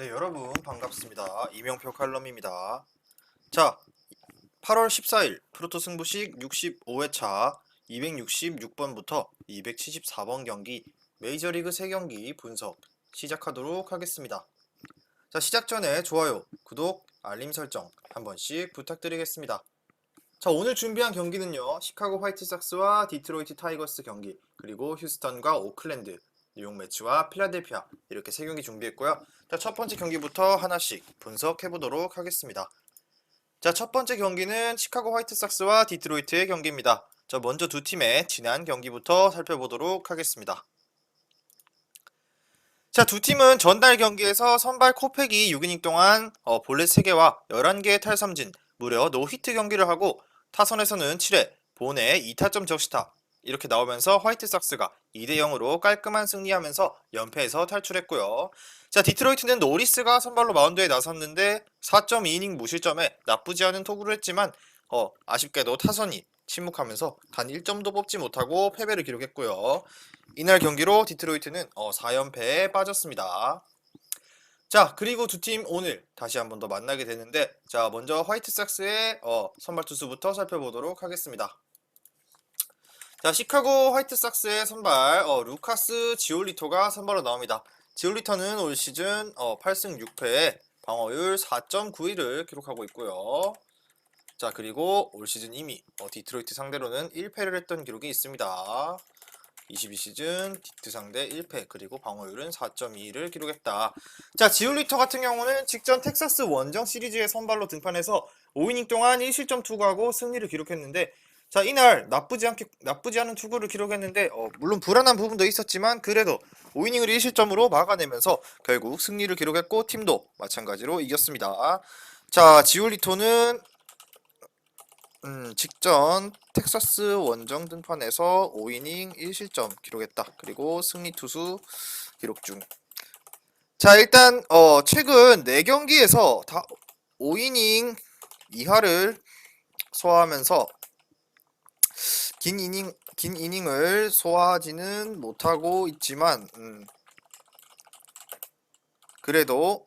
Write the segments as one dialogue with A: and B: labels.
A: 네, 여러분 반갑습니다. 이명표 칼럼입니다. 자, 8월 14일 프로토 승부식 65회차 266번부터 274번 경기 메이저리그 3경기 분석 시작하도록 하겠습니다. 자, 시작 전에 좋아요, 구독, 알림 설정 한 번씩 부탁드리겠습니다. 자, 오늘 준비한 경기는요. 시카고 화이트삭스와 디트로이트 타이거스 경기, 그리고 휴스턴과 오클랜드, 뉴욕 매치와 필라델피아 이렇게 3경기 준비했고요. 자, 첫 번째 경기부터 하나씩 분석해 보도록 하겠습니다. 자, 첫 번째 경기는 시카고 화이트삭스와 디트로이트의 경기입니다. 자, 먼저 두 팀의 지난 경기부터 살펴보도록 하겠습니다. 자, 두 팀은 전날 경기에서 선발 코팩이 6이닝 동안 볼넷 3개와 11개의 탈삼진, 무려 노히트 경기를 하고 타선에서는 7회, 본에 2타점 적시타 이렇게 나오면서 화이트삭스가 2대0으로 깔끔한 승리하면서 연패에서 탈출했고요. 자, 디트로이트는 노리스가 선발로 마운드에 나섰는데 4.2이닝 무실점에 나쁘지 않은 투구를 했지만 아쉽게도 타선이 침묵하면서 단 1점도 뽑지 못하고 패배를 기록했고요. 이날 경기로 디트로이트는 4연패에 빠졌습니다. 자, 그리고 두 팀 오늘 다시 한 번 더 만나게 되는데, 자, 먼저 화이트삭스의 선발 투수부터 살펴보도록 하겠습니다. 자, 시카고 화이트삭스의 선발 루카스 지올리토가 선발로 나옵니다. 지올리토는 올 시즌 8승 6패에 방어율 4.91을 기록하고 있고요. 자, 그리고 올 시즌 이미 디트로이트 상대로는 1패를 했던 기록이 있습니다. 22시즌 디트 상대 1패, 그리고 방어율은 4.21을 기록했다. 자, 지올리터 같은 경우는 직전 텍사스 원정 시리즈의 선발로 등판해서 5이닝 동안 1실점 투구하고 승리를 기록했는데, 자, 이날 나쁘지 않은 투구를 기록했는데 물론 불안한 부분도 있었지만 그래도 5이닝을 1실점으로 막아내면서 결국 승리를 기록했고 팀도 마찬가지로 이겼습니다. 자, 지올리토는 직전 텍사스 원정 등판에서 5이닝 1실점 기록했다. 그리고 승리 투수 기록 중. 자, 일단 최근 4경기에서 다 5이닝 이하를 소화하면서 긴 이닝을 소화하지는 못하고 있지만 그래도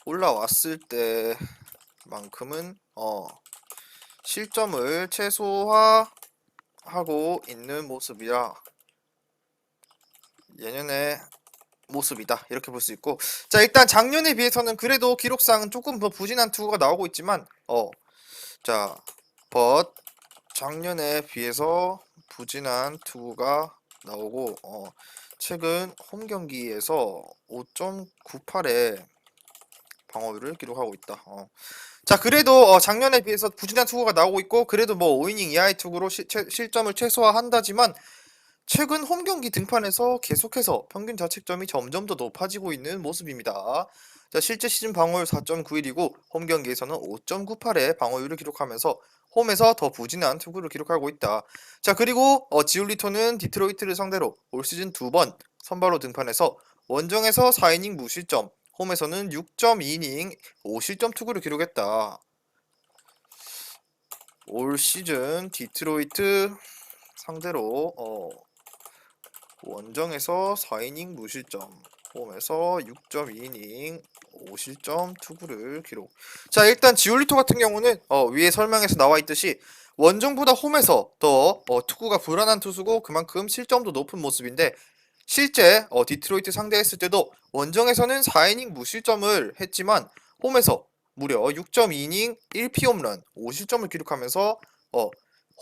A: 올라왔을 때만큼은 실점을 최소화하고 있는 모습이라 예년의 모습이다 이렇게 볼 수 있고, 자, 일단 작년에 비해서는 그래도 기록상 조금 더 부진한 투구가 나오고 있지만 자, 작년에 비해서 부진한 투구가 나오고 최근 홈 경기에서 5.98의 방어율을 기록하고 있다. 자, 그래도 작년에 비해서 부진한 투구가 나오고 있고, 그래도 뭐 5이닝 이하의 투구로 실점을 최소화한다지만 최근 홈 경기 등판에서 계속해서 평균 자책점이 점점 더 높아지고 있는 모습입니다. 자, 실제 시즌 방어율 4.91이고 홈 경기에서는 5.98의 방어율을 기록하면서 홈에서 더 부진한 투구를 기록하고 있다. 자, 그리고 지올리토는 디트로이트를 상대로 올 시즌 2번 선발로 등판해서 원정에서 4이닝 무실점, 홈에서는 6.2이닝 5실점 투구를 기록했다. 올 시즌 디트로이트 상대로 원정에서 4이닝 무실점, 홈에서 6.2이닝 5실점 투구를 기록. 자, 일단 지올리토 같은 경우는 위에 설명에서 나와 있듯이 원정보다 홈에서 더 투구가 불안한 투수고 그만큼 실점도 높은 모습인데, 실제 디트로이트 상대했을 때도 원정에서는 4이닝 무실점을 했지만 홈에서 무려 6.2이닝 1피홈런 5실점을 기록하면서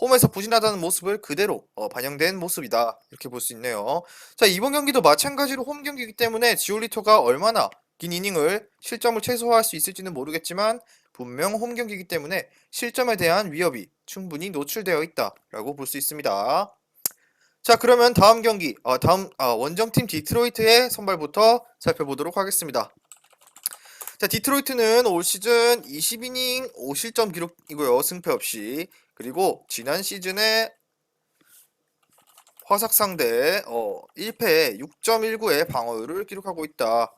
A: 홈에서 부진하다는 모습을 그대로 반영된 모습이다 이렇게 볼 수 있네요. 자, 이번 경기도 마찬가지로 홈 경기이기 때문에 지올리토가 얼마나 긴 이닝을 실점을 최소화할 수 있을지는 모르겠지만 분명 홈 경기이기 때문에 실점에 대한 위협이 충분히 노출되어 있다라고 볼 수 있습니다. 자, 그러면 다음 경기, 원정팀 디트로이트의 선발부터 살펴보도록 하겠습니다. 자, 디트로이트는 올 시즌 20이닝 5실점 기록이고요. 승패 없이. 그리고 지난 시즌에 화삭 상대 1패에 6.19의 방어율을 기록하고 있다.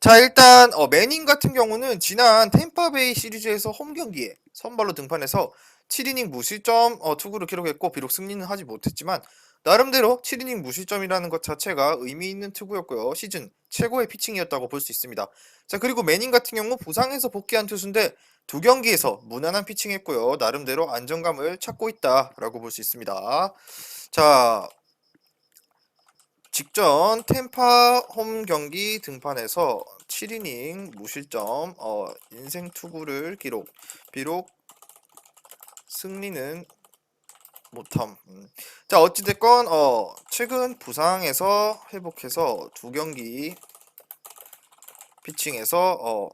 A: 자, 일단 매닝 같은 경우는 지난 템파베이 시리즈에서 홈 경기에 선발로 등판해서 7이닝 무실점 투구를 기록했고 비록 승리는 하지 못했지만 나름대로 7이닝 무실점이라는 것 자체가 의미 있는 투구였고요. 시즌 최고의 피칭이었다고 볼 수 있습니다. 자, 그리고 매닝 같은 경우 부상에서 복귀한 투수인데 두 경기에서 무난한 피칭했고요. 나름대로 안정감을 찾고 있다라고 볼 수 있습니다. 자, 직전 템파 홈 경기 등판에서 7이닝 무실점 인생 투구를 기록. 비록 승리는 못함. 자, 어찌됐건 최근 부상에서 회복해서 두 경기 피칭에서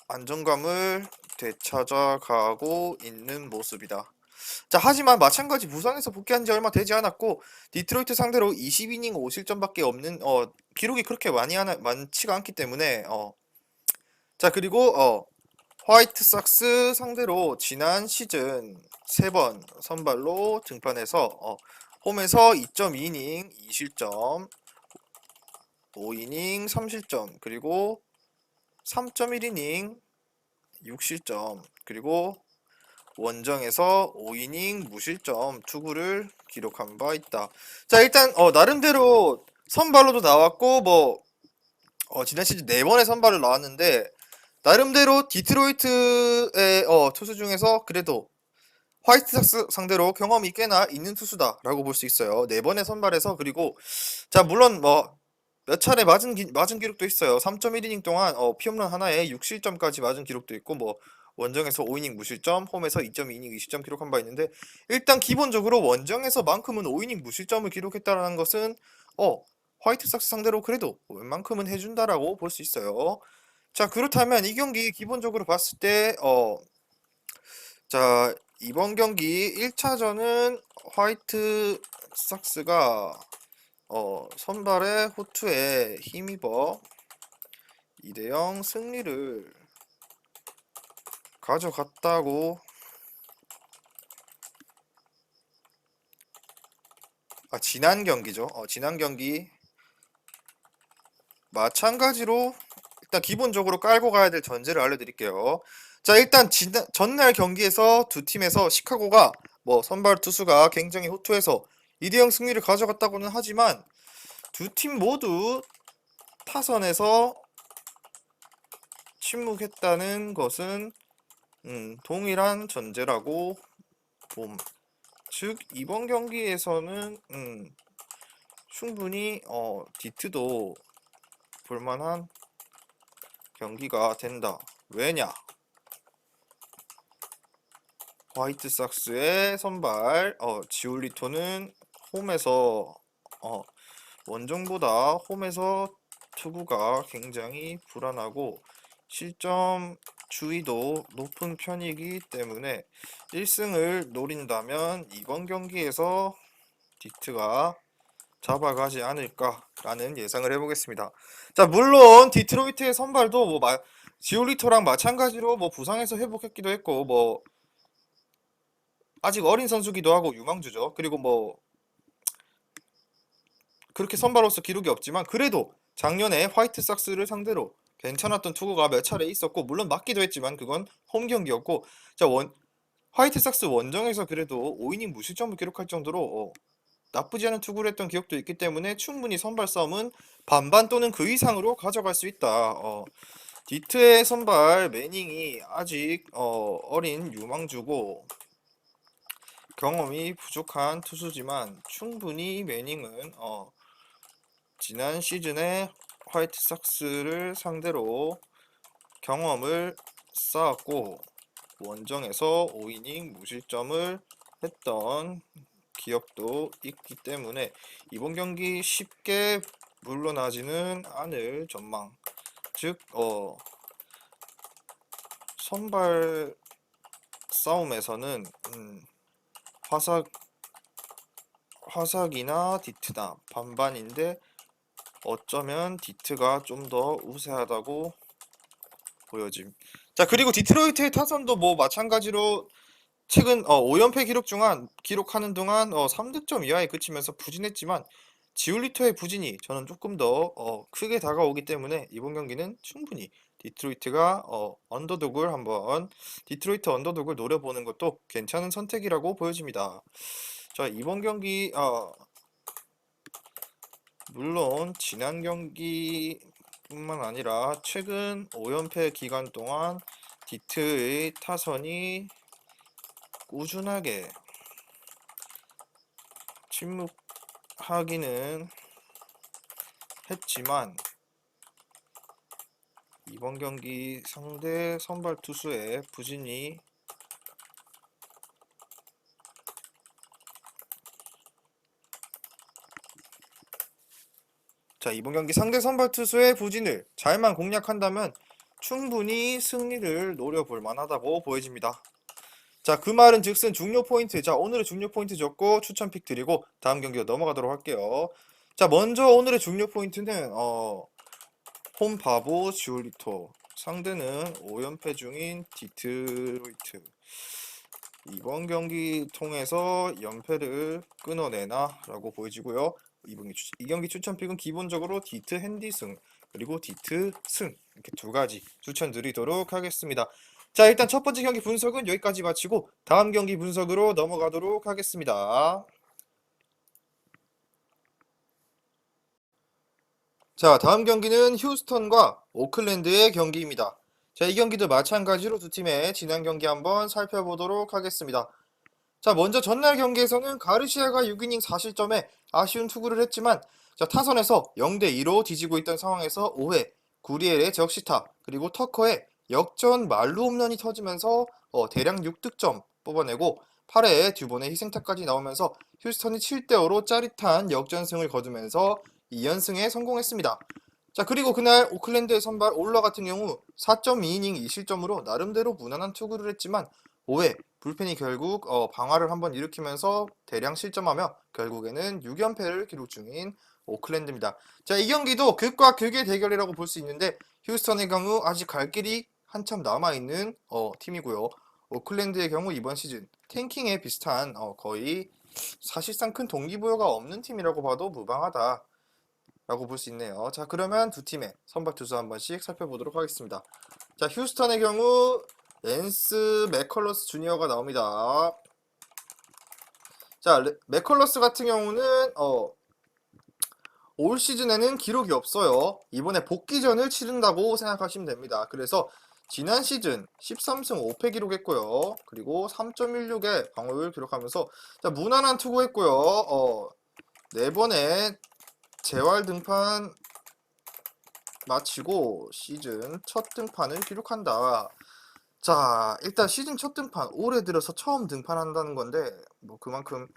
A: 안정감을 되찾아가고 있는 모습이다. 자, 하지만 마찬가지 부상에서 복귀한 지 얼마 되지 않았고 디트로이트 상대로 20이닝 5실점밖에 없는 기록이 그렇게 많지가 않기 때문에 자, 그리고 화이트삭스 상대로 지난 시즌 3번 선발로 등판해서 홈에서 2.2이닝 2실점, 5이닝 3실점, 그리고 3.1이닝 6실점, 그리고 원정에서 5이닝 무실점 투구를 기록한 바 있다. 자, 일단 나름대로 선발로도 나왔고 지난 시즌 4번의 선발을 나왔는데 나름대로 디트로이트의 투수 중에서 그래도 화이트삭스 상대로 경험이 꽤나 있는 투수다라고 볼 수 있어요. 4번의 선발에서 그리고 자, 물론 몇 차례 맞은 기록도 있어요. 3.1이닝 동안 피홈런 하나에 6실점까지 맞은 기록도 있고 원정에서 5이닝 무실점, 홈에서 2.2이닝 2실점 기록한 바 있는데 일단 기본적으로 원정에서만큼은 5이닝 무실점을 기록했다라는 것은 화이트삭스 상대로 그래도 웬만큼은 해준다라고 볼 수 있어요. 자, 그렇다면 이 경기 기본적으로 봤을 때 자, 이번 경기 1차전은 화이트삭스가 선발의 호투에 힘입어 2대0 승리를 가져갔다고 지난 경기죠. 지난 경기 마찬가지로 일단 기본적으로 깔고 가야 될 전제를 알려드릴게요. 자, 일단 전날 경기에서 두 팀에서 시카고가 선발 투수가 굉장히 호투해서 2대0 승리를 가져갔다고는 하지만 두 팀 모두 타선에서 침묵했다는 것은 동일한 전제라고 봄. 즉 이번 경기에서는 충분히 디트도 볼만한 경기가 된다. 왜냐? 화이트삭스의 선발 지올리토는 홈에서 원정보다 홈에서 투구가 굉장히 불안하고 실점 주의도 높은 편이기 때문에 1승을 노린다면 이번 경기에서 디트가 잡아가지 않을까라는 예상을 해보겠습니다. 자, 물론 디트로이트의 선발도 지올리토랑 마찬가지로 부상에서 회복했기도 했고 아직 어린 선수기도 하고 유망주죠. 그리고 그렇게 선발로서 기록이 없지만 그래도 작년에 화이트삭스를 상대로 괜찮았던 투구가 몇 차례 있었고 물론 맞기도 했지만 그건 홈 경기였고 자, 화이트삭스 원정에서 그래도 5이닝 무실점을 기록할 정도로 나쁘지 않은 투구를 했던 기억도 있기 때문에 충분히 선발 싸움은 반반 또는 그 이상으로 가져갈 수 있다. 디트의 선발 매닝이 아직 어린 유망주고 경험이 부족한 투수지만 충분히 매닝은 지난 시즌에 화이트삭스를 상대로 경험을 쌓았고 원정에서 5이닝 무실점을 했던 기억도 있기 때문에 이번 경기 쉽게 물러나지는 않을 전망. 즉 선발 싸움에서는 화삭이나 디트나 반반인데 어쩌면 디트가 좀 더 우세하다고 보여짐. 자, 그리고 디트로이트의 타선도 마찬가지로 최근 5연패 기록하는 동안 3득점 이하에 그치면서 부진했지만 지올리토의 부진이 저는 조금 더 크게 다가오기 때문에 이번 경기는 충분히 디트로이트가 디트로이트 언더독을 노려보는 것도 괜찮은 선택이라고 보여집니다. 자, 이번 경기 물론 지난 경기뿐만 아니라 최근 5연패 기간 동안 디트의 타선이 꾸준하게 침묵하기는 했지만 이번 경기 상대 선발 투수의 부진이 이번 경기 상대 선발 투수의 부진을 잘만 공략한다면 충분히 승리를 노려볼 만하다고 보여집니다. 그 말은 즉슨 중요 포인트. 오늘의 중요 포인트 적고 추천 픽 드리고 다음 경기로 넘어가도록 할게요. 먼저 오늘의 중요 포인트는 홈 바보 지올리토, 상대는 5연패 중인 디트로이트. 이번 경기 통해서 연패를 끊어내나 라고 보여지고요. 이 경기 추천픽은 기본적으로 디트 핸디승 그리고 디트 승, 이렇게 두 가지 추천드리도록 하겠습니다. 일단 첫 번째 경기 분석은 여기까지 마치고 다음 경기 분석으로 넘어가도록 하겠습니다. 다음 경기는 휴스턴과 오클랜드의 경기입니다. 이 경기도 마찬가지로 두 팀의 지난 경기 한번 살펴보도록 하겠습니다. 먼저 전날 경기에서는 가르시아가 6이닝 4실점에 아쉬운 투구를 했지만 타선에서 0대2로 뒤지고 있던 상황에서 5회 구리엘의 적시타 그리고 터커의 역전 만루 홈런이 터지면서 대량 6득점 뽑아내고 8회에 듀본의 희생타까지 나오면서 휴스턴이 7대5로 짜릿한 역전승을 거두면서 2연승에 성공했습니다. 그리고 그날 오클랜드의 선발 올라 같은 경우 4.2이닝 2실점으로 나름대로 무난한 투구를 했지만 5회 불펜이 결국 방화를 한번 일으키면서 대량 실점하며 결국에는 6연패를 기록 중인 오클랜드입니다. 이 경기도 극과 극의 대결이라고 볼 수 있는데 휴스턴의 경우 아직 갈 길이 한참 남아있는 팀이고요. 오클랜드의 경우 이번 시즌 탱킹에 비슷한 거의 사실상 큰 동기부여가 없는 팀이라고 봐도 무방하다 라고 볼 수 있네요. 그러면 두 팀의 선발 투수 한 번씩 살펴보도록 하겠습니다. 휴스턴의 경우 랜스 맥컬러스 주니어가 나옵니다. 맥컬러스 같은 경우는 올 시즌에는 기록이 없어요. 이번에 복귀전을 치른다고 생각하시면 됩니다. 그래서 지난 시즌 13승 5패 기록했고요. 그리고 3.16의 방어율 기록하면서 무난한 투구했고요. 4번의 재활 등판 마치고 시즌 첫 등판을 기록한다. 일단 시즌 첫 등판, 올해 들어서 처음 등판한다는 건데 그만큼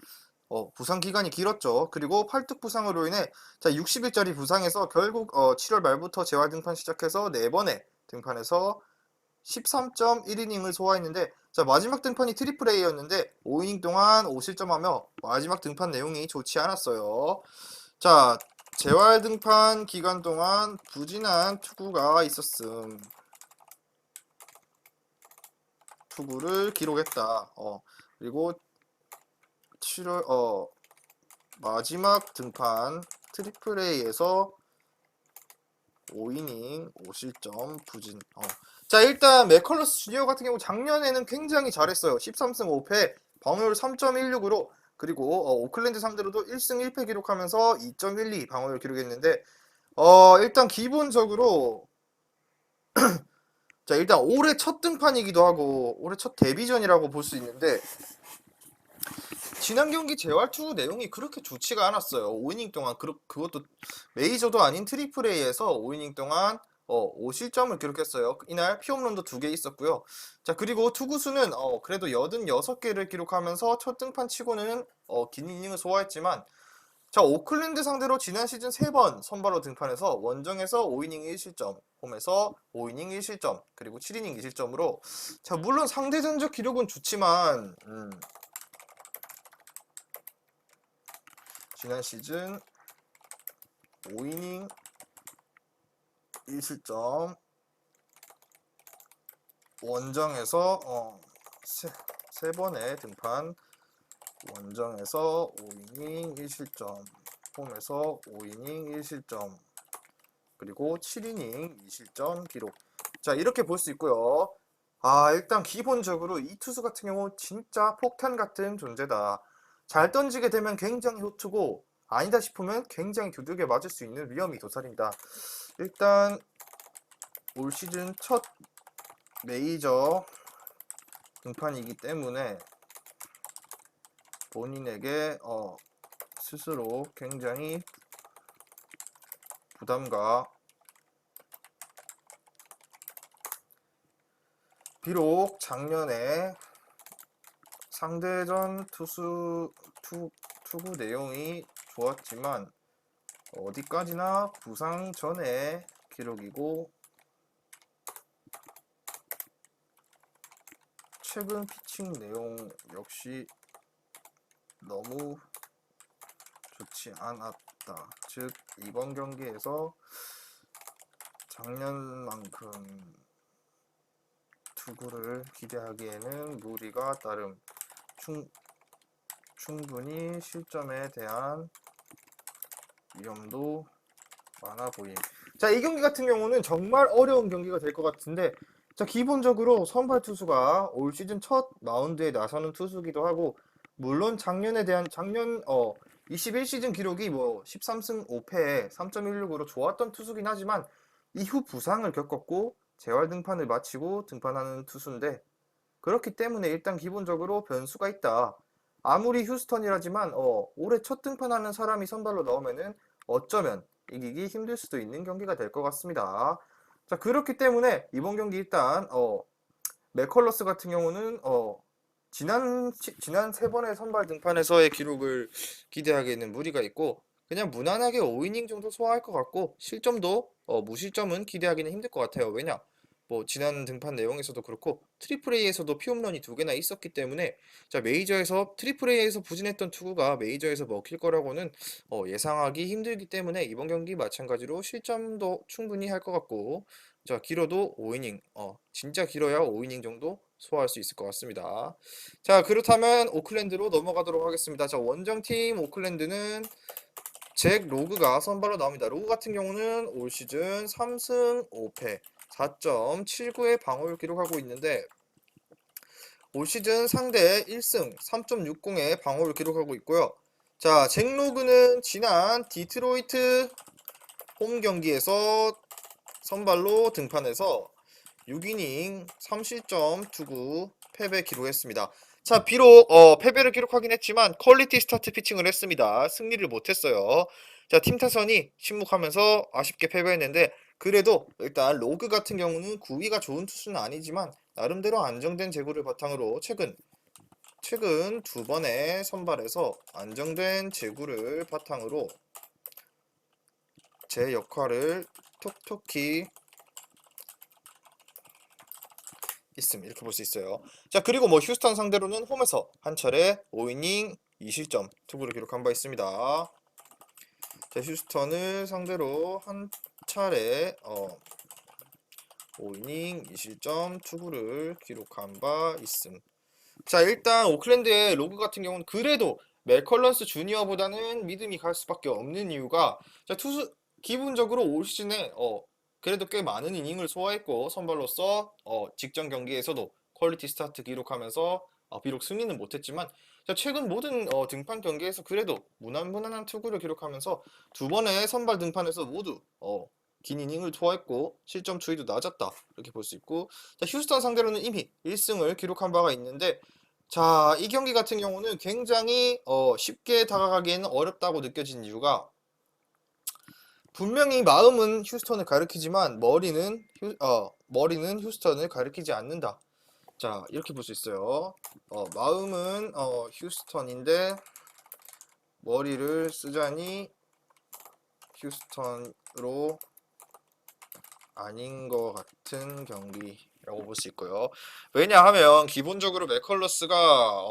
A: 부상 기간이 길었죠. 그리고 팔뚝 부상으로 인해 60일짜리 부상에서 결국 7월 말부터 재활 등판 시작해서 4번의 등판에서 13.1이닝을 소화했는데 마지막 등판이 트리플 A였는데 5이닝 동안 5실점하며 마지막 등판 내용이 좋지 않았어요. 재활 등판 기간 동안 부진한 투구가 있었음. 투구를 기록했다. 그리고 7월 마지막 등판 트리플 A에서 5이닝 5실점 부진. 일단 맥컬러스 주니어 같은 경우 작년에는 굉장히 잘했어요. 13승 5패, 방어율 3.16으로 그리고 오클랜드 상대로도 1승 1패 기록하면서 2.12 방어율 기록했는데 일단 기본적으로 일단 올해 첫 등판이기도 하고 올해 첫 데뷔전이라고 볼 수 있는데 지난 경기 재활 투구 내용이 그렇게 좋지가 않았어요. 5이닝 동안 그것도 메이저도 아닌 트리플 A에서 5이닝 동안 5실점을 기록했어요. 이날 피홈런도 2개 있었고요. 그리고 투구수는 그래도 86개를 기록하면서 첫 등판 치고는 긴 이닝을 소화했지만 오클랜드 상대로 지난 시즌 3번 선발로 등판해서 원정에서 5이닝 1실점, 홈에서 5이닝 1실점, 그리고 7이닝 2실점으로 물론 상대 전적 기록은 좋지만 지난 시즌 5이닝 1실점 원정에서 세 번의 등판 원정에서 5이닝 1실점 홈에서 5이닝 1실점 그리고 7이닝 2실점 기록. 이렇게 볼 수 있고요. 일단 기본적으로 이 투수 같은 경우 진짜 폭탄 같은 존재다. 잘 던지게 되면 굉장히 호투고 아니다 싶으면 굉장히 두들겨 맞을 수 있는 위험이 도사린다. 일단 올 시즌 첫 메이저 등판이기 때문에 본인에게 스스로 굉장히 부담과, 비록 작년에 상대전 투구 내용이 좋았지만 어디까지나 부상 전의 기록이고 최근 피칭 내용 역시 너무 좋지 않았다. 즉 이번 경기에서 작년만큼 투구를 기대하기에는 무리가 따름. 충분히 실점에 대한 위험도 많아 보임. 자, 이 경기 같은 경우는 정말 어려운 경기가 될 것 같은데, 자, 기본적으로 선발 투수가 올 시즌 첫 마운드에 나서는 투수기도 하고, 물론 작년 21시즌 기록이 뭐 13승 5패에 3.16으로 좋았던 투수긴 하지만 이후 부상을 겪었고 재활 등판을 마치고 등판하는 투수인데, 그렇기 때문에 일단 기본적으로 변수가 있다. 아무리 휴스턴이라지만 올해 첫 등판하는 사람이 선발로 나오면은 어쩌면 이기기 힘들 수도 있는 경기가 될 것 같습니다. 자, 그렇기 때문에 이번 경기 일단 맥컬러스 같은 경우는 지난 세 번의 선발 등판에서의 기록을 기대하기에는 무리가 있고, 그냥 무난하게 5이닝 정도 소화할 것 같고, 실점도 무실점은 기대하기는 힘들 것 같아요. 왜냐? 뭐 지난 등판 내용에서도 그렇고 트리플 A에서도 피홈런이 2개나 있었기 때문에, 자, 메이저에서 트리플 A에서 부진했던 투구가 메이저에서 먹힐 거라고는 예상하기 힘들기 때문에 이번 경기 마찬가지로 실점도 충분히 할 것 같고, 자, 길어도 5이닝, 진짜 길어야 5이닝 정도 소화할 수 있을 것 같습니다. 자, 그렇다면 오클랜드로 넘어가도록 하겠습니다. 자, 원정팀 오클랜드는 잭 로그가 선발로 나옵니다. 로그 같은 경우는 올 시즌 3승 5패 4.79의 방어를 기록하고 있는데, 올 시즌 상대 1승 3.60의 방어를 기록하고 있고요. 자, 잭 로그는 지난 디트로이트 홈 경기에서 선발로 등판해서 6이닝 3실점 투구 패배 기록했습니다. 자, 비록 패배를 기록하긴 했지만 퀄리티 스타트 피칭을 했습니다. 승리를 못했어요. 자, 팀 타선이 침묵하면서 아쉽게 패배했는데, 그래도 일단 로그 같은 경우는 구위가 좋은 투수는 아니지만 나름대로 안정된 제구를 바탕으로 최근 두 번의 선발에서 안정된 제구를 바탕으로 제 역할을 톡톡히 있음, 이렇게 볼 수 있어요. 자, 그리고 뭐 휴스턴 상대로는 홈에서 한 차례 5이닝 2실점 투구를 기록한 바 있습니다. 자, 휴스턴을 상대로 한 차례 5이닝 2실점 투구를 기록한 바 있음. 자, 일단 오클랜드의 로그 같은 경우는 그래도 맥컬런스 주니어보다는 믿음이 갈 수밖에 없는 이유가, 자, 투수 기본적으로 올 시즌에 그래도 꽤 많은 이닝을 소화했고 선발로서 직전 경기에서도 퀄리티 스타트 기록하면서 비록 승리는 못했지만, 자, 최근 모든 등판 경기에서 그래도 무난무난한 투구를 기록하면서 두 번의 선발 등판에서 모두 긴 이닝을 소화했고 실점 추이도 낮았다, 이렇게 볼 수 있고, 자, 휴스턴 상대로는 이미 1승을 기록한 바가 있는데, 자, 이 경기 같은 경우는 굉장히 쉽게 다가가기에는 어렵다고 느껴진 이유가, 분명히 마음은 휴스턴을 가리키지만 머리는 휴스턴을 가리키지 않는다. 자, 이렇게 볼 수 있어요. 마음은 휴스턴인데 머리를 쓰자니 휴스턴으로 아닌 것 같은 경기라고 볼 수 있고요. 왜냐하면 기본적으로 맥컬러스가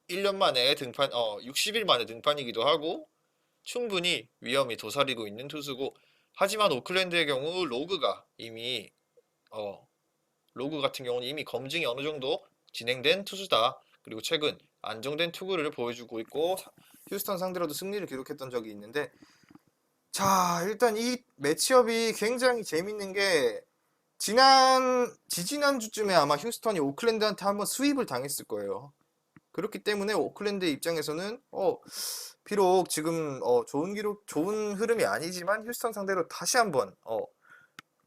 A: 1년 만에 등판, 60일 만에 등판이기도 하고 충분히 위험이 도사리고 있는 투수고, 하지만 오클랜드의 경우 로그 같은 경우는 이미 검증이 어느 정도 진행된 투수다. 그리고 최근 안정된 투구를 보여주고 있고 휴스턴 상대로도 승리를 기록했던 적이 있는데, 자, 일단 이 매치업이 굉장히 재밌는 게, 지지난 주쯤에 아마 휴스턴이 오클랜드한테 한번 스윕을 당했을 거예요. 그렇기 때문에 오클랜드 입장에서는 비록 지금 좋은 흐름이 아니지만 휴스턴 상대로 다시 한번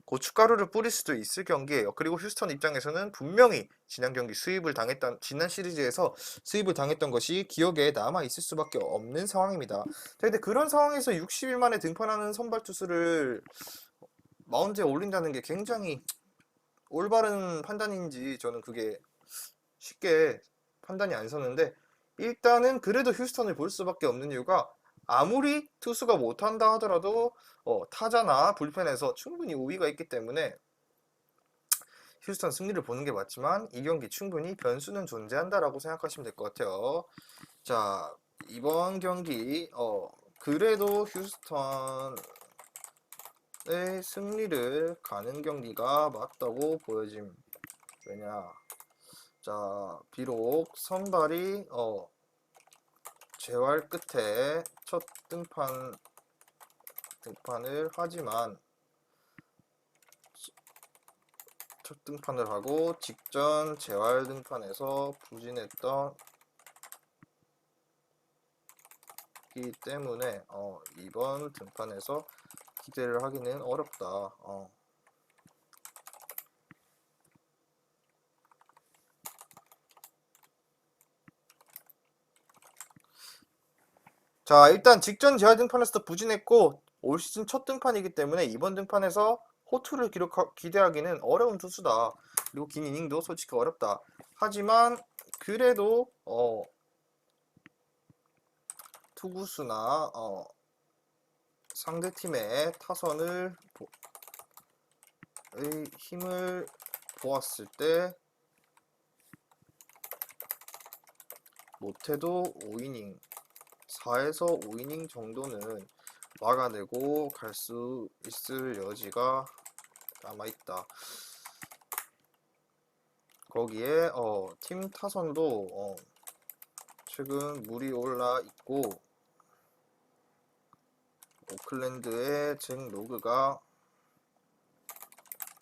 A: 고춧가루를 뿌릴 수도 있을 경기예요. 그리고 휴스턴 입장에서는 분명히 지난 시리즈에서 수입을 당했던 것이 기억에 남아 있을 수밖에 없는 상황입니다. 자, 근데 그런 상황에서 60일 만에 등판하는 선발 투수를 마운드에 올린다는 게 굉장히 올바른 판단인지 저는 그게 쉽게 판단이 안 서는데, 일단은 그래도 휴스턴을 볼 수밖에 없는 이유가 아무리 투수가 못한다 하더라도 타자나 불펜에서 충분히 우위가 있기 때문에 휴스턴 승리를 보는 게 맞지만 이 경기 충분히 변수는 존재한다라고 생각하시면 될 것 같아요. 자, 이번 경기 그래도 휴스턴의 승리를 가는 경기가 맞다고 보여짐. 왜냐? 자, 비록 선발이 재활 끝에 첫 등판을 하지만 첫 등판을 하고 직전 재활 등판에서 부진했던 기 때문에 이번 등판에서 기대를 하기는 어렵다. 자, 일단 직전 재활 등판에서도 부진했고 올 시즌 첫 등판이기 때문에 이번 등판에서 호투를 기대하기는 어려운 투수다. 그리고 긴 이닝도 솔직히 어렵다. 하지만 그래도 투구수나 상대팀의 타선을 힘을 보았을 때 못해도 5이닝 4에서 5이닝 정도는 막아내고 갈 수 있을 여지가 남아있다. 거기에 팀 타선도 최근 물이 올라 있고 오클랜드의 잭 로그가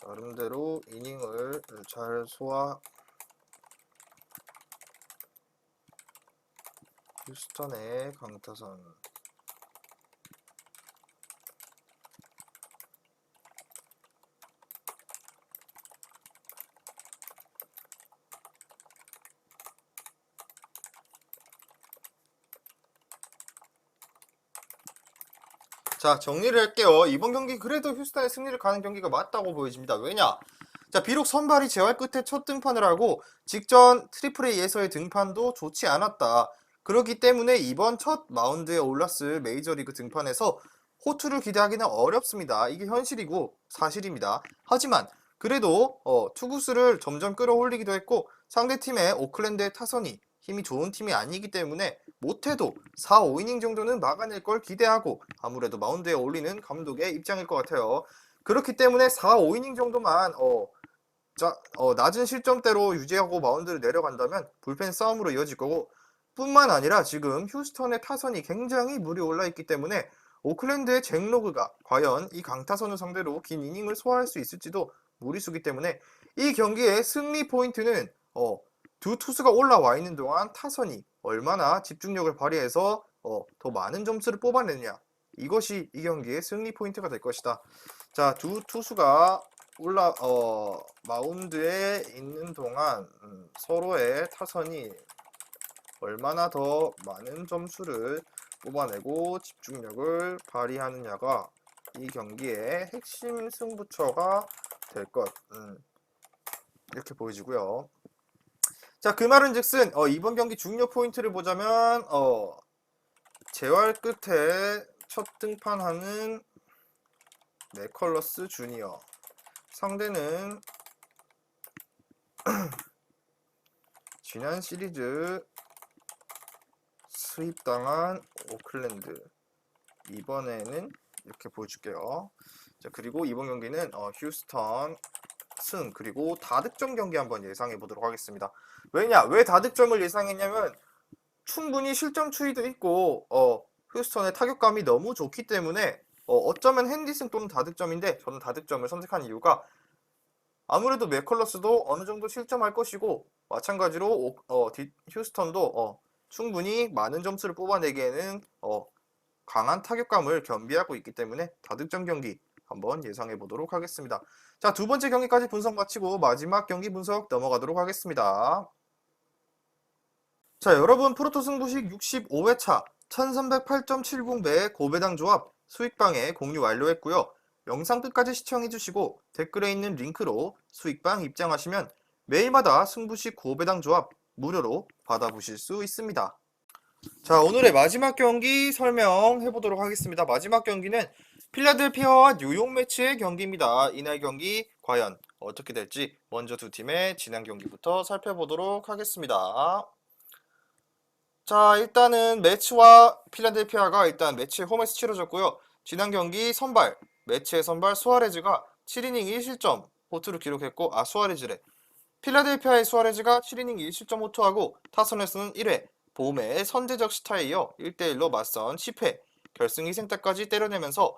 A: 나름대로 이닝을 잘 휴스턴의 강타선. 자, 정리를 할게요. 이번 경기 그래도 휴스턴의 승리를 가는 경기가 맞다고 보여집니다. 왜냐? 자, 비록 선발이 재활 끝에 첫 등판을 하고 직전 트리플 A에서의 등판도 좋지 않았다. 그렇기 때문에 이번 첫 마운드에 올랐을 메이저리그 등판에서 호투를 기대하기는 어렵습니다. 이게 현실이고 사실입니다. 하지만 그래도 투구수를 점점 끌어올리기도 했고 상대팀의 오클랜드의 타선이 힘이 좋은 팀이 아니기 때문에 못해도 4, 5이닝 정도는 막아낼 걸 기대하고 아무래도 마운드에 올리는 감독의 입장일 것 같아요. 그렇기 때문에 4, 5이닝 정도만 낮은 실점대로 유지하고 마운드를 내려간다면 불펜 싸움으로 이어질 거고, 뿐만 아니라 지금 휴스턴의 타선이 굉장히 물이 올라 있기 때문에 오클랜드의 잭 로그가 과연 이 강타선을 상대로 긴 이닝을 소화할 수 있을지도 무리수기 때문에 이 경기의 승리 포인트는 두 투수가 올라와 있는 동안 타선이 얼마나 집중력을 발휘해서 더 많은 점수를 뽑아내느냐, 이것이 이 경기의 승리 포인트가 될 것이다. 자, 두 투수가 마운드에 있는 동안 서로의 타선이 얼마나 더 많은 점수를 뽑아내고 집중력을 발휘하느냐가 이 경기의 핵심 승부처가 될 것, 이렇게 보여지고요. 자, 그 말은즉슨 이번 경기 중요 포인트를 보자면 재활 끝에 첫 등판하는 맥컬러스 주니어, 상대는 지난 시리즈 수입당한 오클랜드. 이번에는 이렇게 보여줄게요. 자, 그리고 이번 경기는 휴스턴 승, 그리고 다득점 경기 한번 예상해 보도록 하겠습니다. 왜 다득점을 예상했냐면 충분히 실점 추이도 있고 휴스턴의 타격감이 너무 좋기 때문에 어쩌면 핸디슨 또는 다득점인데 저는 다득점을 선택한 이유가 아무래도 맥컬러스도 어느 정도 실점할 것이고 마찬가지로 휴스턴도 충분히 많은 점수를 뽑아내기에는 강한 타격감을 겸비하고 있기 때문에 다득점 경기 한번 예상해 보도록 하겠습니다. 자, 두 번째 경기까지 분석 마치고 마지막 경기 분석 넘어가도록 하겠습니다. 자, 여러분 프로토 승부식 65회차 1308.70배 고배당 조합 수익방에 공유 완료했고요. 영상 끝까지 시청해주시고 댓글에 있는 링크로 수익방 입장하시면 매일마다 승부식 고배당 조합 무료로 받아보실 수 있습니다. 자, 오늘의 마지막 경기 설명해 보도록 하겠습니다. 마지막 경기는 필라델피아와 뉴욕 매치의 경기입니다. 이날 경기 과연 어떻게 될지 먼저 두 팀의 지난 경기부터 살펴보도록 하겠습니다. 자, 일단은 매치와 필라델피아가 일단 매치 홈에서 치러졌고요. 지난 경기 선발, 매치의 선발 수아레즈가 7이닝 1실점 호투를 기록했고, 수아레즈래. 필라델피아의 수아레즈가 7이닝 1실점 호투하고 타선에서는 1회 봄의 선제적 시타에 이어 1대1로 맞선 10회 결승 희생타까지 때려내면서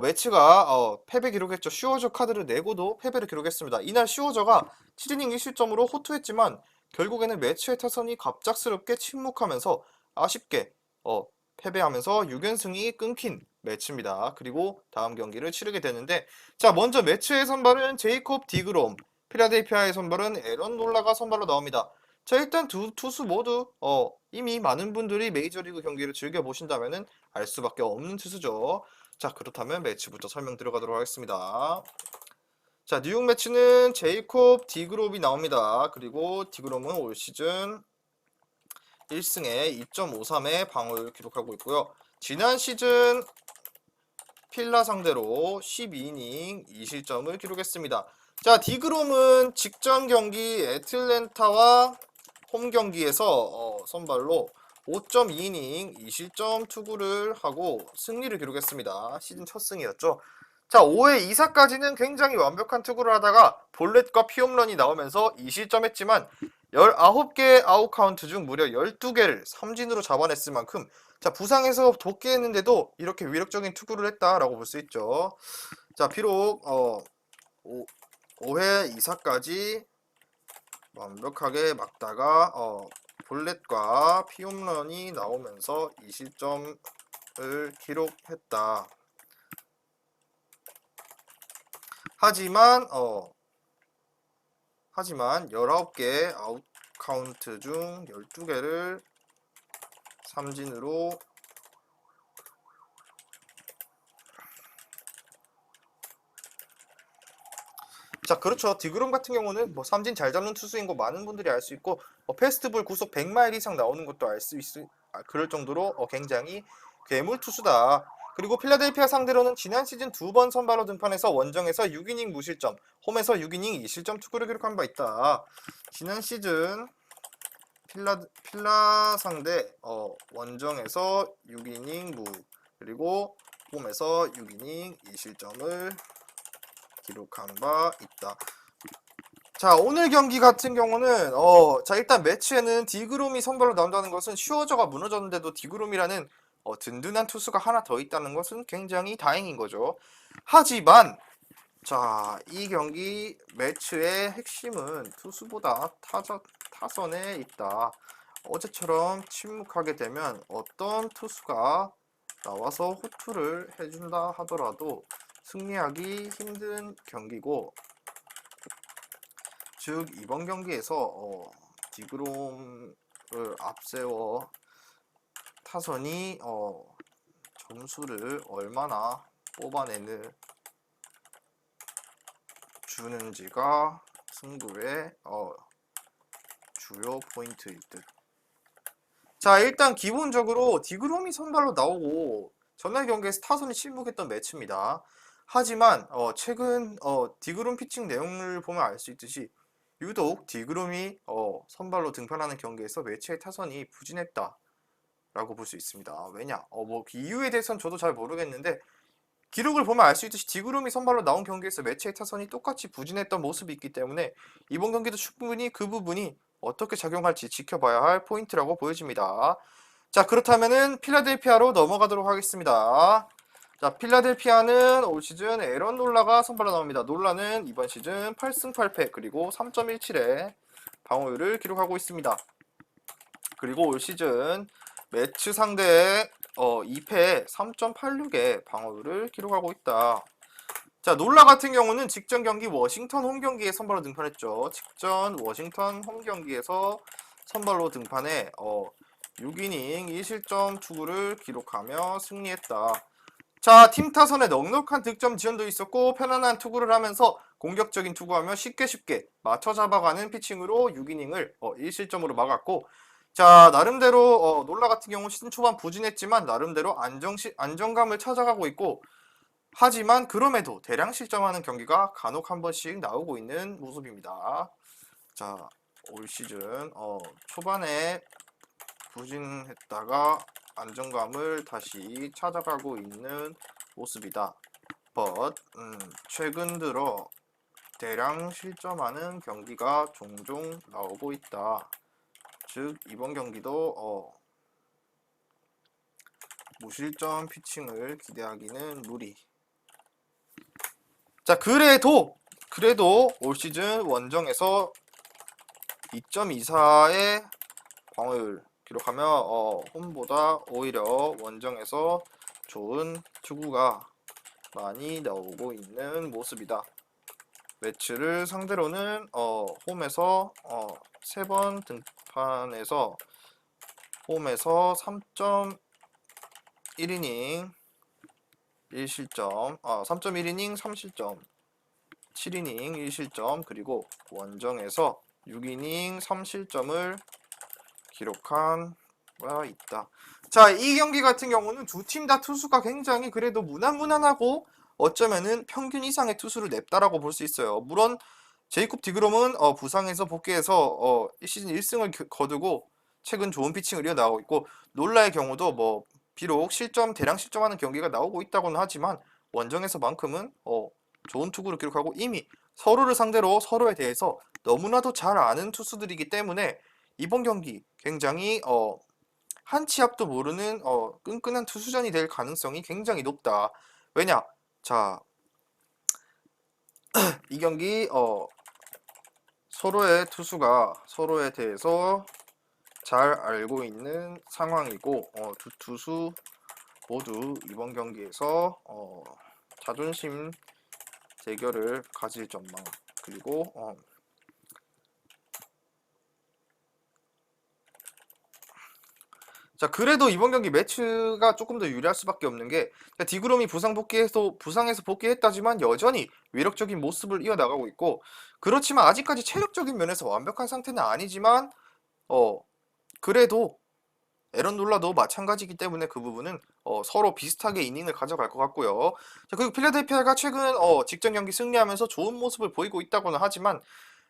A: 매치가 패배 기록했죠. 슈워저 카드를 내고도 패배를 기록했습니다. 이날 슈워저가 7이닝 1실점으로 호투했지만 결국에는 매치의 타선이 갑작스럽게 침묵하면서 아쉽게 패배하면서 6연승이 끊긴 매치입니다. 그리고 다음 경기를 치르게 되는데, 자, 먼저 매치의 선발은 제이콥 디그롬, 필라델피아의 선발은 에런 놀라가 선발로 나옵니다. 자, 일단 두 투수 모두 이미 많은 분들이 메이저리그 경기를 즐겨보신다면 알 수밖에 없는 투수죠. 자, 그렇다면 매치부터 설명 들어가도록 하겠습니다. 자, 뉴욕 매치는 제이콥 디그롬이 나옵니다. 그리고 디그롬은 올 시즌 1승에 2.53의 방어를 기록하고 있고요. 지난 시즌 필라 상대로 12이닝 2실점을 기록했습니다. 자, 디그롬은 직전 경기 애틀랜타와 홈 경기에서 선발로 5.2이닝 2실점 투구를 하고 승리를 기록했습니다. 시즌 첫 승이었죠. 자, 5회 2사까지는 굉장히 완벽한 투구를 하다가 볼넷과 피홈런이 나오면서 2실점했지만 19개 아웃 카운트 중 무려 12개를 삼진으로 잡아냈을 만큼, 자, 부상에서 복귀했는데도 이렇게 위력적인 투구를 했다라고 볼 수 있죠. 자, 비록 5회 2사까지 완벽하게 막다가 볼넷과 피홈런이 나오면서 2실점을 기록했다. 하지만 19개 아웃 카운트 중 12개를 삼진으로 자, 그렇죠. 디그롬 같은 경우는 뭐 삼진 잘 잡는 투수인 거 많은 분들이 알 수 있고, 패스트볼 구속 100마일 이상 나오는 것도 알 수 그럴 정도로 굉장히 괴물 투수다. 그리고 필라델피아 상대로는 지난 시즌 2번 선발로 등판해서 원정에서 6이닝 무실점, 홈에서 6이닝 2실점 투구를 기록한 바 있다. 지난 시즌 필라 상대 원정에서 6이닝 무, 그리고 홈에서 6이닝 2실점을 기록한 바 있다. 자, 오늘 경기 같은 경우는 자, 일단 매치에는 디그롬이 선발로 나온다는 것은 슈어저가 무너졌는데도 디그롬이라는 든든한 투수가 하나 더 있다는 것은 굉장히 다행인 거죠. 하지만 자, 이 경기 매치의 핵심은 투수보다 타선에 있다. 어제처럼 침묵하게 되면 어떤 투수가 나와서 호투를 해준다 하더라도 승리하기 힘든 경기고, 즉 이번 경기에서 디그롬을 앞세워 타선이 점수를 얼마나 뽑아내는 주는지가 승부의 주요 포인트일 듯. 자, 일단 기본적으로 디그롬이 선발로 나오고 전날 경기에서 타선이 침묵했던 매치입니다. 하지만 최근 디그롬 피칭 내용을 보면 알 수 있듯이 유독 디그롬이 선발로 등판하는 경기에서 매치의 타선이 부진했다 라고 볼 수 있습니다. 왜냐? 뭐 이유에 대해서는 저도 잘 모르겠는데, 기록을 보면 알 수 있듯이 디그롬이 선발로 나온 경기에서 매치의 타선이 똑같이 부진했던 모습이 있기 때문에 이번 경기도 충분히 그 부분이 어떻게 작용할지 지켜봐야 할 포인트라고 보여집니다. 자, 그렇다면은 필라델피아로 넘어가도록 하겠습니다. 자, 필라델피아는 올 시즌 에런 놀라가 선발로 나옵니다. 놀라는 이번 시즌 8승 8패 그리고 3.17의 방어율을 기록하고 있습니다. 그리고 올 시즌 매츠 상대의 2패에 3.86의 방어율을 기록하고 있다. 자, 놀라 같은 경우는 직전 경기 워싱턴 홈 경기에 선발로 등판했죠. 직전 워싱턴 홈 경기에서 선발로 등판해 6이닝 1실점 투구를 기록하며 승리했다. 자, 팀 타선에 넉넉한 득점 지원도 있었고 편안한 투구를 하면서 공격적인 투구하며 쉽게 맞춰 잡아가는 피칭으로 6이닝을 1실점으로 막았고, 자, 나름대로 놀라 같은 경우 시즌 초반 부진했지만 나름대로 안정감을 찾아가고 있고, 하지만 그럼에도 대량 실점하는 경기가 간혹 한 번씩 나오고 있는 모습입니다. 자, 올 시즌 초반에 부진했다가 안정감을 다시 찾아가고 있는 모습이다. but 최근 들어 대량 실점하는 경기가 종종 나오고 있다. 즉 이번 경기도 무실점 피칭을 기대하기는 무리. 자, 그래도 올 시즌 원정에서 2.24의 방어율 기록하며 홈보다 오히려 원정에서 좋은 투구가 많이 나오고 있는 모습이다. 매치를 상대로는 홈에서 3번 등판해서 홈에서 3.1이닝 1실점 3.1이닝 3실점 7이닝 1실점 그리고 원정에서 6이닝 3실점을 기록한 바 있다. 자, 이 경기 같은 경우는 두 팀 다 투수가 굉장히 그래도 무난무난하고 어쩌면은 평균 이상의 투수를 냈다라고 볼 수 있어요. 물론 제이콥 디그롬은 부상에서 복귀해서 시즌 1승을 거두고 최근 좋은 피칭을 이어나가고 있고, 놀라의 경우도 뭐 비록 대량 실점하는 경기가 나오고 있다고는 하지만 원정에서만큼은 좋은 투구를 기록하고 이미 서로를 상대로 서로에 대해서 너무나도 잘 아는 투수들이기 때문에 이번 경기 굉장히 한 치 앞도 모르는 끈끈한 투수전이 될 가능성이 굉장히 높다. 왜냐? 자, 이 경기 서로의 투수가 서로에 대해서 잘 알고 있는 상황이고 두 투수 모두 이번 경기에서 자존심 대결을 가질 전망 그리고 자, 그래도 이번 경기 매치가 조금 더 유리할 수밖에 없는 게 디그롬이 부상에서 복귀했다지만 여전히 위력적인 모습을 이어나가고 있고, 그렇지만 아직까지 체력적인 면에서 완벽한 상태는 아니지만 그래도 에런 놀라도 마찬가지이기 때문에 그 부분은 서로 비슷하게 이닝을 가져갈 것 같고요. 자, 그리고 필라델피아가 최근 직전 경기 승리하면서 좋은 모습을 보이고 있다고는 하지만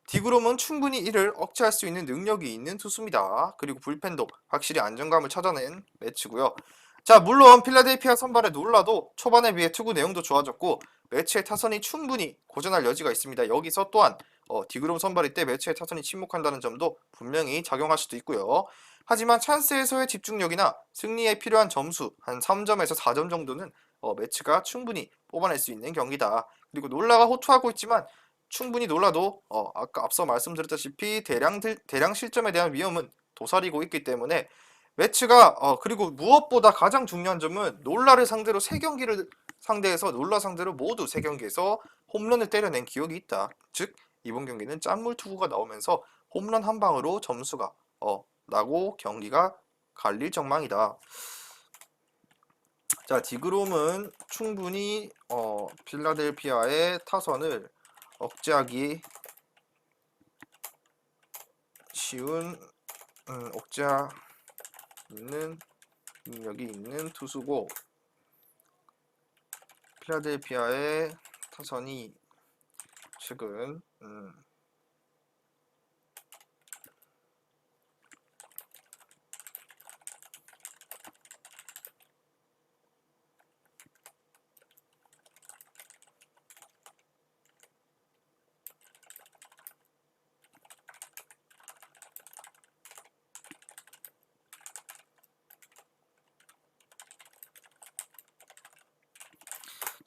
A: 디그롬은 충분히 이를 억제할 수 있는 능력이 있는 투수입니다. 그리고 불펜도 확실히 안정감을 찾아낸 매치고요. 자, 물론 필라델피아 선발의 놀라도 초반에 비해 투구 내용도 좋아졌고 매치의 타선이 충분히 고전할 여지가 있습니다. 여기서 또한 디그롬 선발일 때 매치의 타선이 침묵한다는 점도 분명히 작용할 수도 있고요. 하지만 찬스에서의 집중력이나 승리에 필요한 점수 한 3점에서 4점 정도는 매치가 충분히 뽑아낼 수 있는 경기다. 그리고 놀라가 호투하고 있지만 충분히 놀라도 아까 앞서 말씀드렸다시피 대량 실점에 대한 위험은 도사리고 있기 때문에 매치가 그리고 무엇보다 가장 중요한 점은 놀라를 상대로 3경기를 상대해서 놀라 상대로 모두 3경기에서 홈런을 때려낸 기억이 있다. 즉 이번 경기는 짠물 투구가 나오면서 홈런 한 방으로 점수가 나고 경기가 갈릴 전망이다. 자, 디그롬은 충분히 필라델피아의 타선을 억제하기 쉬운 억제하 있는 능력이 있는 투수고, 필라델피아의 타선이 최근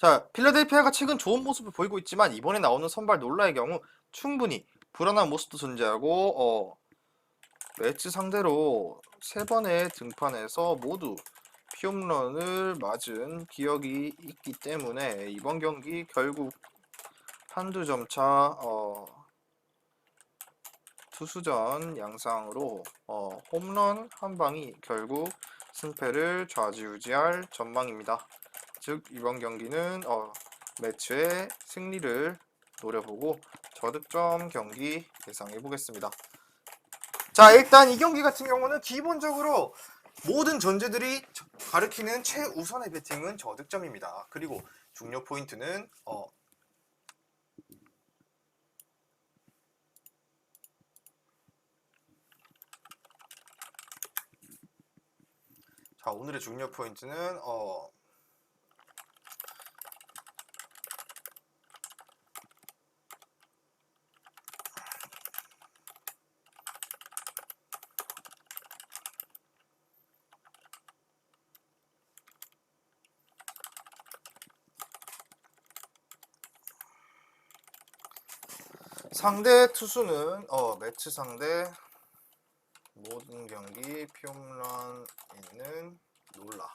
A: 자, 필라델피아가 최근 좋은 모습을 보이고 있지만 이번에 나오는 선발 놀라의 경우 충분히 불안한 모습도 존재하고 매치 상대로 3번의 등판에서 모두 피홈런을 맞은 기억이 있기 때문에 이번 경기 결국 한두 점 차 투수전 양상으로 홈런 한 방이 결국 승패를 좌지우지할 전망입니다. 즉 이번 경기는 매치의 승리를 노려보고 저득점 경기 예상해 보겠습니다. 자, 일단 이 경기 같은 경우는 기본적으로 모든 전제들이 가리키는 최우선의 배팅은 저득점입니다. 그리고 중요 포인트는 자, 오늘의 중요 포인트는 상대 투수는 매치 상대 모든 경기 피홈런 있는 놀라.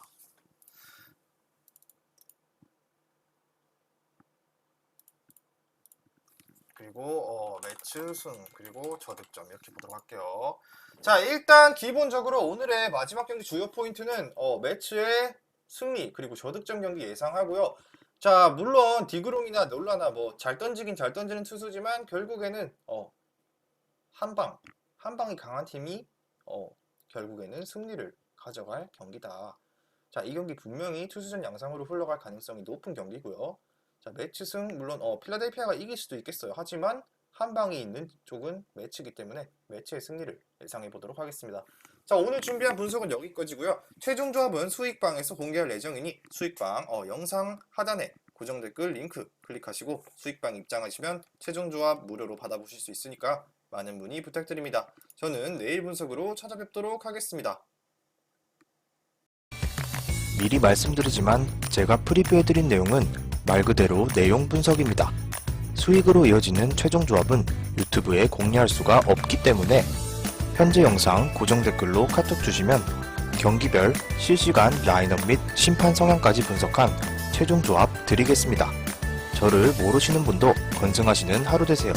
A: 그리고 매치 승 그리고 저득점 이렇게 보도록 할게요. 자, 일단 기본적으로 오늘의 마지막 경기 주요 포인트는 매치의 승리 그리고 저득점 경기 예상하고요. 자, 물론 디그롱이나 놀라나 뭐 잘 던지긴 잘 던지는 투수지만 결국에는 한 방이 강한 팀이 결국에는 승리를 가져갈 경기다. 자, 이 경기 분명히 투수전 양상으로 흘러갈 가능성이 높은 경기고요. 자, 매치 승 물론 필라델피아가 이길 수도 있겠어요. 하지만 한 방이 있는 쪽은 매치이기 때문에 매치의 승리를 예상해 보도록 하겠습니다. 자, 오늘 준비한 분석은 여기까지고요. 최종 조합은 수익방에서 공개할 예정이니 수익방 영상 하단에 고정 댓글 링크 클릭하시고 수익방 입장하시면 최종 조합 무료로 받아보실 수 있으니까 많은 문의 부탁드립니다. 저는 내일 분석으로 찾아뵙도록 하겠습니다.
B: 미리 말씀드리지만 제가 프리뷰해드린 내용은 말 그대로 내용 분석입니다. 수익으로 이어지는 최종 조합은 유튜브에 공개할 수가 없기 때문에 현재 영상 고정 댓글로 카톡 주시면 경기별 실시간 라인업 및 심판 성향까지 분석한 최종 조합 드리겠습니다. 저를 모르시는 분도 건승하시는 하루 되세요.